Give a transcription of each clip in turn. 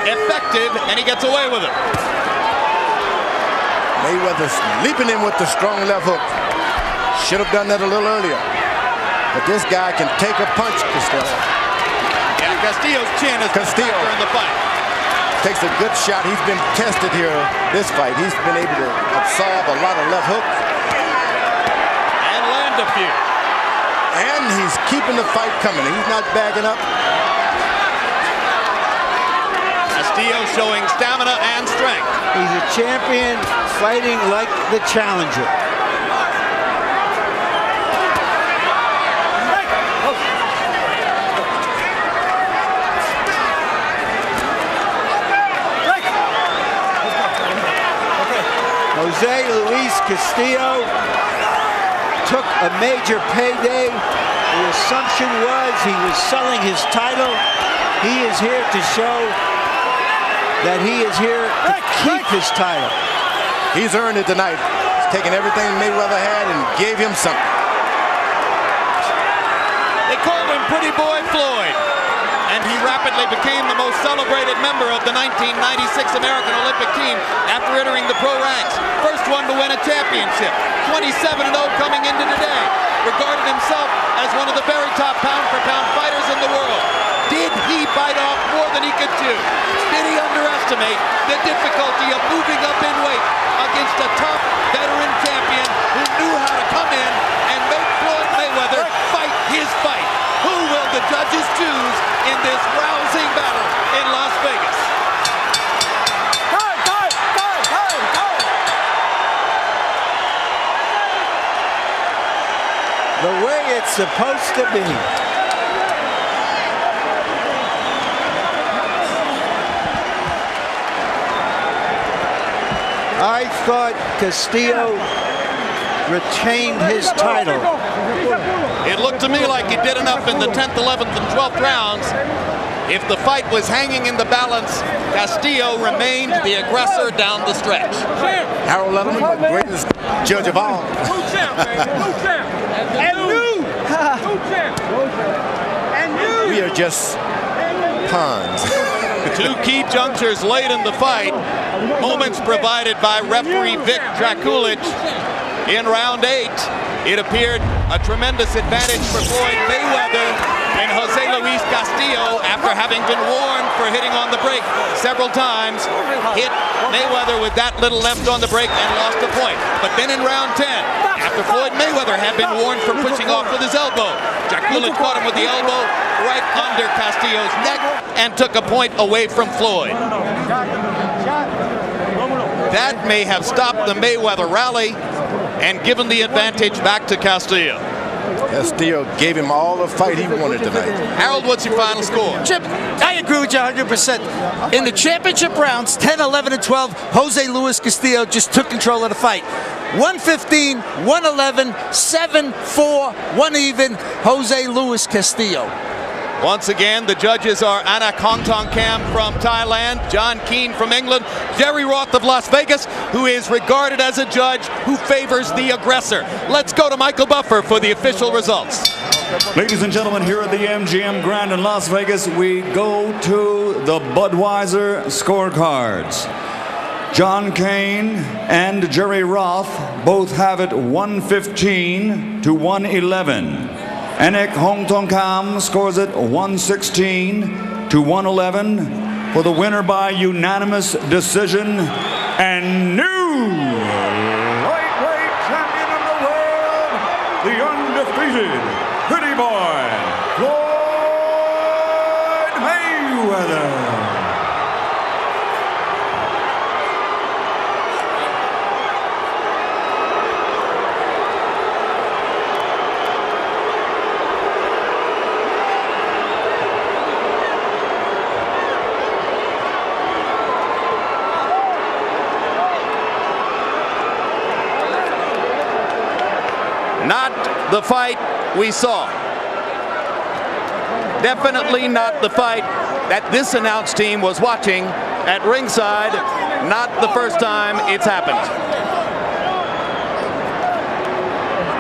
effective, and he gets away with it. Mayweather's leaping in with the strong left hook. Should have done that a little earlier. But this guy can take a punch, Castillo. Yeah, Castillo's chin is in the fight. Takes a good shot. He's been tested here this fight. He's been able to absorb a lot of left hooks. And land a few. And he's keeping the fight coming. He's not backing up. Castillo showing stamina and strength. He's a champion fighting like the challenger. Joseluis Castillo took a major payday. The assumption was he was selling his title. He is here to show that he is here to keep his title. He's earned it tonight. He's taken everything Mayweather had and gave him something. They called him Pretty Boy Floyd, and he rapidly became the most celebrated member of the 1996 American Olympic team after entering the pro ranks. First one to win a championship, 27-0 coming into today. Regarded himself as one of the very top pound-for-pound fighters in the world. Did he bite off more than he could chew? Did he underestimate the difficulty of moving up in weight against a top veteran champion who knew how to come in and make Floyd Mayweather fight his fight? Who will the judges choose in this rousing battle in Las Vegas? The way it's supposed to be. I thought Castillo retained his title. It looked to me like he did enough in the 10th, 11th, and 12th rounds. If the fight was hanging in the balance, Castillo remained the aggressor down the stretch. Harold Letterman, the greatest judge of all. We are just pawns. Two key junctures late in the fight. Moments provided by referee Vic Drakulich. In round 8, it appeared a tremendous advantage for Floyd Mayweather and Joseluis Castillo after having been warned for hitting on the brake several times. Hit Mayweather with that little left on the brake and lost a point. But then in round 10, after Floyd Mayweather had been warned for pushing off with his elbow, Drakulich caught him with the elbow right under Castillo's neck and took a point away from Floyd. That may have stopped the Mayweather rally and given the advantage back to Castillo. Castillo gave him all the fight he wanted tonight. Harold, what's your final score? Chip, I agree with you 100%. In the championship rounds, 10, 11, and 12, Joseluis Castillo just took control of the fight. 115, 111, 7-4, 1 even, Joseluis Castillo. Once again, the judges are Anak Hongtongkam from Thailand, John Keane from England, Jerry Roth of Las Vegas, who is regarded as a judge who favors the aggressor. Let's go to Michael Buffer for the official results. Ladies and gentlemen, here at the MGM Grand in Las Vegas, we go to the Budweiser scorecards. John Keane and Jerry Roth both have it 115 to 111. Anak Hongtongkam scores it 116 to 111 for the winner by unanimous decision and new lightweight champion of the world, the undefeated Pretty Boy, Floyd Mayweather. Not the fight we saw. Definitely not the fight that this announce team was watching at ringside. Not the first time it's happened.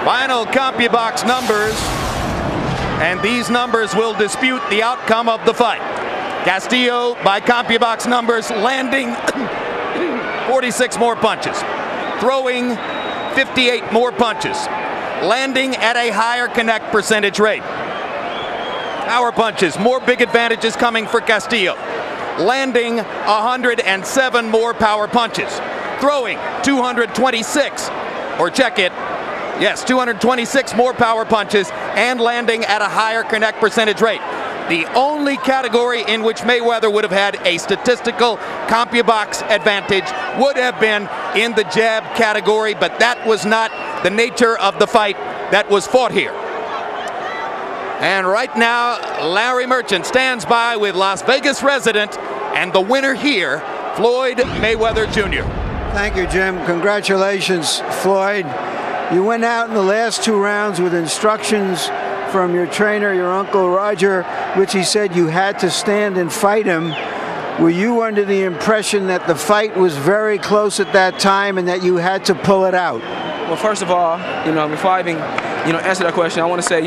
Final CompuBox numbers, and these numbers will dispute the outcome of the fight. Castillo, by CompuBox numbers, landing 46 more punches, throwing 58 more punches, landing at a higher connect percentage rate. Power punches, more big advantages coming for Castillo, landing 107 more power punches, throwing 226, or check it, yes, 226 more power punches, and landing at a higher connect percentage rate. The only category in which Mayweather would have had a statistical CompuBox advantage would have been in the jab category, but that was not the nature of the fight that was fought here. And right now, Larry Merchant stands by with Las Vegas resident and the winner here, Floyd Mayweather Jr. Thank you, Jim. Congratulations, Floyd. You went out in the last 2 rounds with instructions from your trainer, your uncle Roger, which he said you had to stand and fight him. Were you under the impression that the fight was very close at that time and that you had to pull it out? Well, first of all, before I even, answer that question, I want to say,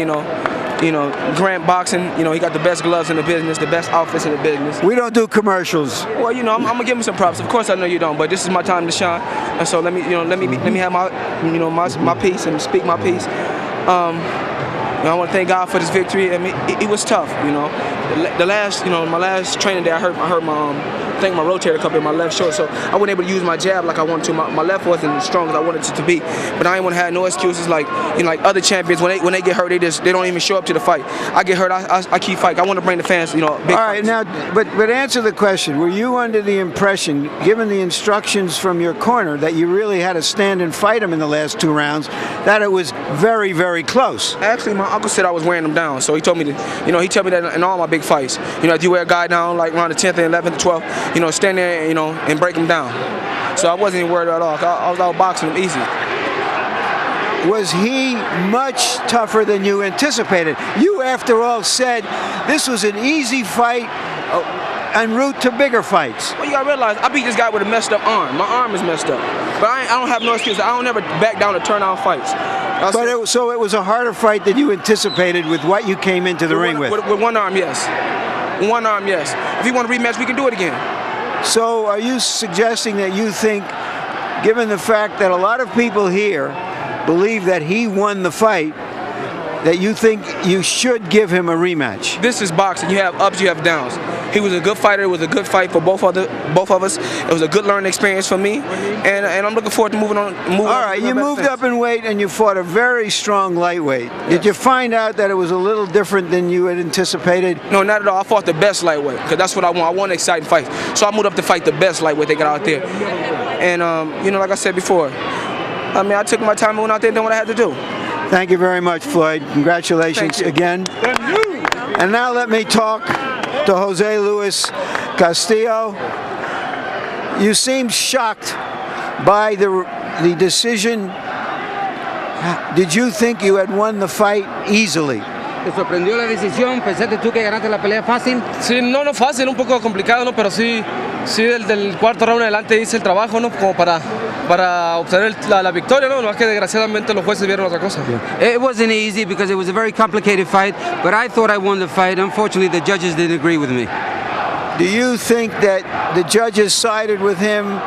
Grant Boxing, he got the best gloves in the business, the best outfits in the business. We don't do commercials. Well, I'm gonna give him some props. Of course, I know you don't, but this is my time to shine, and so let me have my, my piece and speak my piece. I want to thank God for this victory. I mean, it was tough, The last, my last training day, I hurt my rotator cuff in my left shoulder, so I wasn't able to use my jab like I wanted to. My left wasn't as strong as I wanted it to be, but I ain't want to have no excuses like like other champions. When they get hurt, they don't even show up to the fight. I get hurt, I keep fighting. I want to bring the fans, big. All right, now, but answer the question. Were you under the impression, given the instructions from your corner, that you really had to stand and fight him in the last 2 rounds, that it was very, very close? Actually, my uncle said I was wearing him down, so he told me that. He told me that in all my big fights. If you wear a guy down like around the 10th and 11th, 12th, stand there, and break him down. So I wasn't even worried at all. I was out boxing him easy. Was he much tougher than you anticipated? You, after all, said this was an easy fight en route to bigger fights. Well, you gotta realize, I beat this guy with a messed up arm. My arm is messed up. But I don't have no excuse. I don't ever back down to turn out fights. So it was a harder fight than you anticipated with what you came into the ring with? With one arm, yes. With one arm, yes. If you want to rematch, we can do it again. So are you suggesting that you think, given the fact that a lot of people here believe that he won the fight, that you think you should give him a rematch? This is boxing. You have ups, you have downs. He was a good fighter. It was a good fight for both of us. It was a good learning experience for me, and I'm looking forward to moving on. All right, you moved up in weight and you fought a very strong lightweight. Yes. Did you find out that it was a little different than you had anticipated? No, not at all. I fought the best lightweight because that's what I want. I want an exciting fight. So I moved up to fight the best lightweight they got out there. And like I said before, I took my time and went out there and did what I had to do. Thank you very much, Floyd. Congratulations again. And now let me talk to Joseluis Castillo. You seemed shocked by the decision. Did you think you had won the fight easily? ¿Te sorprendió la decisión? ¿Pensaste tú que ganaste la pelea fácil? Sí, no fácil, un poco complicado, ¿no? Pero sí del cuarto round adelante hice el trabajo, ¿no? Como para obtener la victoria, ¿no? Más que desgraciadamente los jueces vieron otra cosa. It wasn't easy because it was a very complicated fight, but I thought I won the fight. Unfortunately, the judges didn't agree with me. Do you think that the judges sided with him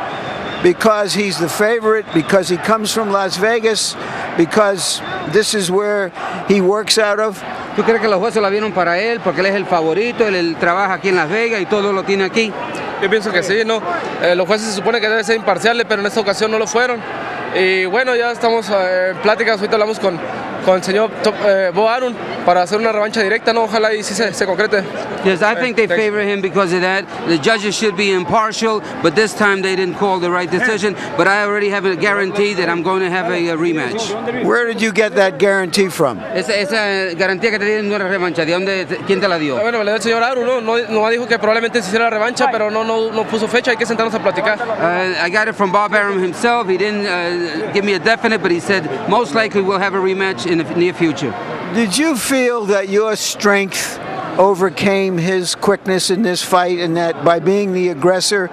because he's the favorite, because he comes from Las Vegas, because this is where he works out of? ¿Tú crees que los jueces la vieron para él porque él es el favorito, él trabaja aquí en Las Vegas y todo lo tiene aquí? Yo pienso que sí, ¿no? Los jueces se supone que deben ser imparciales, pero en esta ocasión no lo fueron. Y bueno, ya estamos en pláticas, ahorita hablamos con el señor Bo Arum para hacer una revancha directa, ¿no? Ojalá y sí se concrete. Yes, I think they favor him because of that. The judges should be impartial, but this time they didn't call the right decision. But I already have a guarantee that I'm going to have a rematch. Where did you get that guarantee from? Esa garantía que te dieron no era revancha. ¿Quién te la dio? Bueno, me la dio el señor Arum, no dijo que probablemente se hiciera la revancha, pero no puso fecha, hay que sentarnos a platicar. I got it from Bob Arum himself. He didn't give me a definite, but he said most likely we'll have a rematch in the near future. Did you feel that your strength overcame his quickness in this fight, and that by being the aggressor,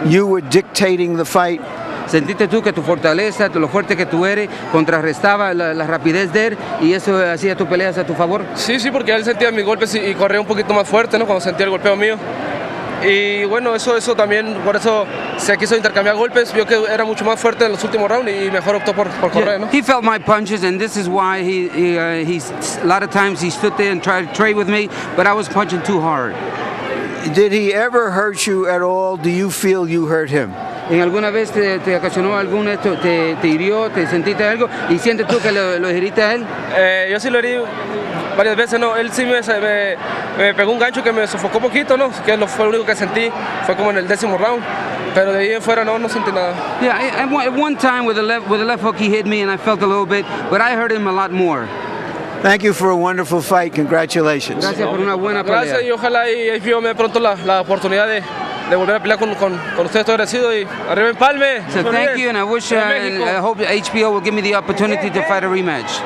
you were dictating the fight? ¿Sentiste tú que tu fortaleza, lo fuerte que tú eres, contrarrestaba la rapidez de él y eso hacía tu peleas a tu favor? Sí, porque él sentía mis golpes y corría un poquito más fuerte, ¿no? Cuando sentía el golpeo mío. Y bueno, eso también, por eso se quiso intercambiar golpes, vio que era mucho más fuerte en los últimos rounds y mejor optó por correr, ¿no? He felt my punches, and this is why he's a lot of times he stood there and tried to trade with me, but I was punching too hard. Did he ever hurt you at all? Do you feel you hurt him? ¿En alguna vez te ocasionó algún esto, te hirió, te sentiste algo y sientes tú que lo heriste a él? Yo sí lo herí varias veces, ¿no? Él sí me pegó un gancho que me sofocó poquito, ¿no? Que fue lo único que sentí, fue como en el 10º round. Pero de ahí en fuera no sentí nada. Yeah, at one time with the left hook he hit me and I felt a little bit, but I hurt him a lot more. Thank you for a wonderful fight. Congratulations. Gracias por una buena pelea. Gracias y ojalá y HBO me dé pronto la oportunidad de volver a pelear con ustedes. Estoy agradecido y arriba Empalme. So thank you, and I wish and I hope HBO will give me the opportunity to fight a rematch.